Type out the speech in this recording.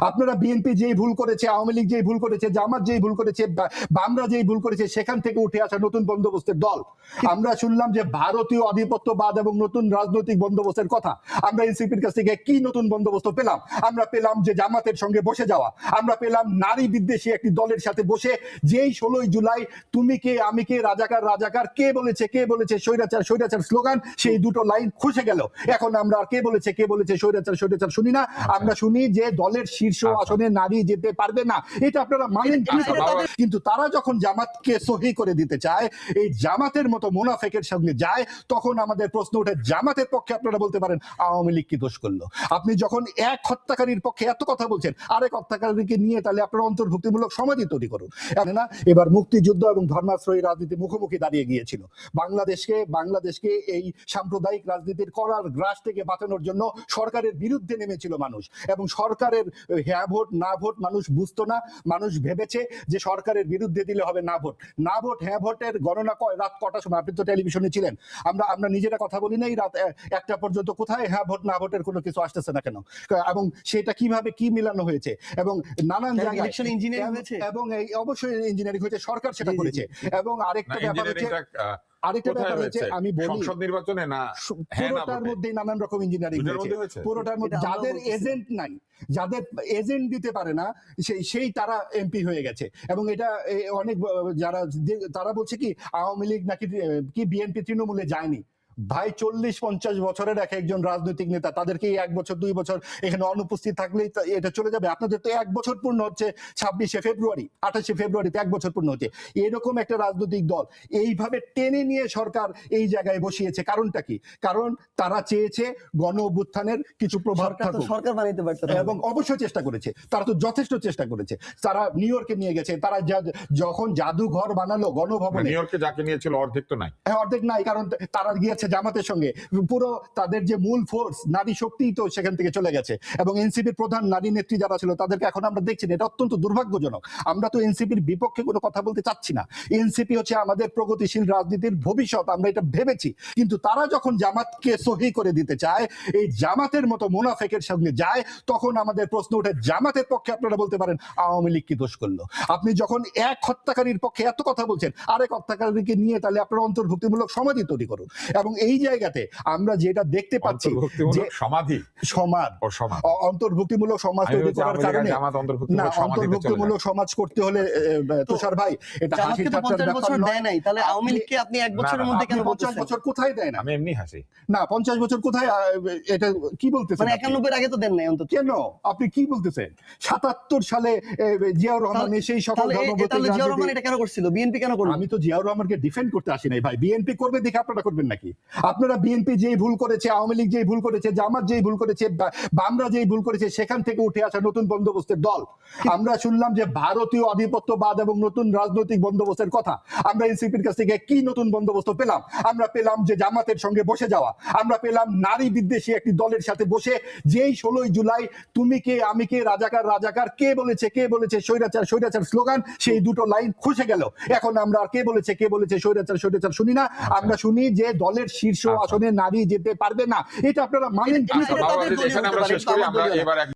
আপনারা বিএনপি যেই ভুল করেছে, আওয়ামী লীগ যেই ভুল করেছে, জামাত যেই ভুল করেছে, বামরা যেই ভুল করেছে, সেখান থেকে উঠে আসা নতুন বন্দোবস্তের দল। আমরা শুনলাম যে ভারতীয় আধিপত্যবাদ এবং নতুন রাজনৈতিক বন্দোবস্তের কথা। আমরা এনসিপির কাছ থেকে কি নতুন বন্দোবস্ত পেলাম? আমরা পেলাম যে জামাতের সঙ্গে বসে যাওয়া, আমরা পেলাম নারী বিদ্বেষী একটি দলের সাথে বসে যেই 16 জুলাই তুমি কে আমি কে রাজাকার রাজাকার কে বলেছে স্বৈরাচার স্বৈরাচার স্লোগান, সেই দুটো লাইন খুশে গেল। এখন আমরা কে বলেছে স্বৈরাচার স্বৈরাচার শুনি না, আমরা শুনি যে দলের শীর্ষ আসনে নারী যেতে পারবে না। এটা আপনারা মানেন কি? কিন্তু তারা যখন জামাতকে সহি করে দিতে চায়, এই জামাতের মতো মুনাফেকের সঙ্গে যায়, তখন আমাদের প্রশ্ন ওঠে জামাতের পক্ষে আপনারা বলতে পারেন আওয়ামী লীগ কি দোষ করলো? আপনি যখন এক হত্যাকারীর পক্ষে এত কথা বলছেন, আরেক হত্যাকারীকে নিয়ে তাহলে আপনারা অন্তর্ভুক্তিমূলক সমাধি তৈরি করুন। না, এবার মুক্তিযুদ্ধ এবং ধর্মাশ্রয়ী রাজনীতি মুখোমুখি দাঁড়িয়ে গিয়েছিল। বাংলাদেশকে এই সাম্প্রদায়িক রাজনীতির করার গ্রাস থেকে বাঁচানোর জন্য সরকারের বিরুদ্ধে নেমেছিল মানুষ, এবং সরকারের হ্যাঁ ভোট না ভোট মানুষ বুঝতো না। মানুষ ভেবেছে যে সরকারের বিরুদ্ধে দিলে হবে না ভোট হ্যাঁ ভোটের গণনা রাত কটার সময়? আপনি তো টেলিভিশনে ছিলেন। আমরা নিজেরা কথা বলি নাই রাত 1টা পর্যন্ত, কোথায় হ্যাঁ ভোট না ভোটের কোনো কিছু আসতেছে না কেন? এবং সেটা কিভাবে কি মিলানো হয়েছে, এবং নানান জায়গায় এবং অবশ্যই ইঞ্জিনিয়ারিং হয়েছে, সরকার সেটা করেছে। এবং আরেকটা ব্যাপার হচ্ছে আমি বলি সংসদ নির্বাচনে না পুরোটার মধ্যেই নানান রকম ইঞ্জিনিয়ারিং হয়েছে। পুরোটার মধ্যে যাদের এজেন্ট নাই, যাদের এজেন্ট দিতে পারে না, সেই তারা এমপি হয়ে গেছে। এবং এটা অনেক তারা বলছে কি আওয়ামী লীগ নাকি কি বিএনপি তৃণমূলে যায়নি। ভাই 40-50 বছরের একজন রাজনৈতিক নেতা, তাদেরকে 1 বছর 2 বছর এখানে অনুপস্থিত থাকলেই এটা চলে যাবে? আপনাদের তো 1 বছর পূর্ণ হচ্ছে 26শে ফেব্রুয়ারি, 28শে ফেব্রুয়ারিতে 1 বছর পূর্ণ হচ্ছে। এরকম একটা রাজনৈতিক দল এইভাবে টেনে নিয়ে সরকার এই জায়গায় বসিয়েছে, কারণটা কি? কারণ তারা চেয়েছে গণ অভ্যুত্থানের কিছু প্রভাব থাকুক, সরকার বানাইতে পারত, এবং অবশ্যই চেষ্টা করেছে। তারা তো যথেষ্ট চেষ্টা করেছে। তারা নিউ ইয়র্কে নিয়ে গেছে, তারা যখন জাদুঘর বানালো গণভবনে, নিউ ইয়র্কে যাকে নিয়েছিল অর্ধেক তো নাই। অর্ধেক নাই, কারণ তারা গিয়েছে জামাতের সঙ্গে। পুরো তাদের যে মূল ফোর্স নারী শক্তি তো সেখান থেকে চলে গেছে। এবং এনসিপির প্রধান নারী নেত্রী যারা ছিল তাদেরকে এখন আমরা দেখছি না। এটা অত্যন্ত দুর্ভাগ্যজনক। আমরা তো এনসিপির বিপক্ষে কোনো কথা বলতে চাচ্ছি না। এনসিপি হচ্ছে আমাদের প্রগতিশীল রাজনীতির ভবিষ্যৎ, আমরা এটা ভেবেছি। কিন্তু তারা যখন জামাতকে সহি করে দিতে চায়, এই জামাতের মতো মুনাফেকের সঙ্গে যায়, তখন আমাদের প্রশ্ন ওঠে জামাতের পক্ষে আপনারা বলতে পারেন আওয়ামী লীগ কি দোষ করলো? আপনি যখন এক হত্যাকারীর পক্ষে এত কথা বলছেন, আরেক হত্যাকারীকে নিয়ে তাহলে আপনারা অন্তর্ভুক্তিমূলক সমাধি তৈরি করুন। এবং এই জায়গাতে আমরা যেটা দেখতে পাচ্ছি যে অন্তর্ভুক্তিমূলক সমাজ তৈরি করার কারণে না, অন্তর্ভুক্তিমূলক সমাজ করতে হলে তুষার ভাই এটা হাসি ঠাট্টার ব্যাপার নয়। তাহলে আওয়ামী লীগকে আপনি 1 বছরের মধ্যে কেন 50 বছর কোথায় দেয় না? আমি এমনি হাসি না, 50 বছর কোথায়? এটা কি বলতেছেন? মানে 91 এর আগে তো দেন নাই অন্তত। কেন আপনি কি বলতেছেন? 77 সালে জিয়াউর রহমান সেই সকল জিয়াউর রহমান এটা কেন করছিল? বিএনপি কেন করলো? আমি তো জিয়াউর রহমানকে ডিফেন্ড করতে আসি নাই ভাই। বিএনপি করবে দেখে আপনারা করবেন নাকি? আপনারা বিএনপি যেই ভুল করেছে, আওয়ামী লীগ যেই ভুল করেছে, জামাত যেই ভুল করেছে, বামরা যেই ভুল করেছে, সেখান থেকে উঠে আসা নতুন বন্দোবস্তের দল। আমরা শুনলাম যে ভারতীয় আধিপত্যবাদ এবং নতুন রাজনৈতিক বন্দোবস্তের কথা। আমরা এনসিপির কাছ থেকে কি নতুন বন্দোবস্ত পেলাম? আমরা পেলাম যে জামাতের সঙ্গে বসে যাওয়া, আমরা পেলাম নারী বিদ্বেষী একটি দলের সাথে বসে যেই 16 জুলাই তুমি কে আমি কে রাজাকার রাজাকার কে বলেছে স্বৈরাচার স্বৈরাচার স্লোগান, সেই দুটো লাইন খুশে গেল। এখন আমরা কে বলেছে স্বৈরাচার স্বৈরাচার শুনি না, আমরা শুনি যে দলের শীর্ষ আসনে নারী যেতে পারবে না। এটা আপনারা মানেন কি?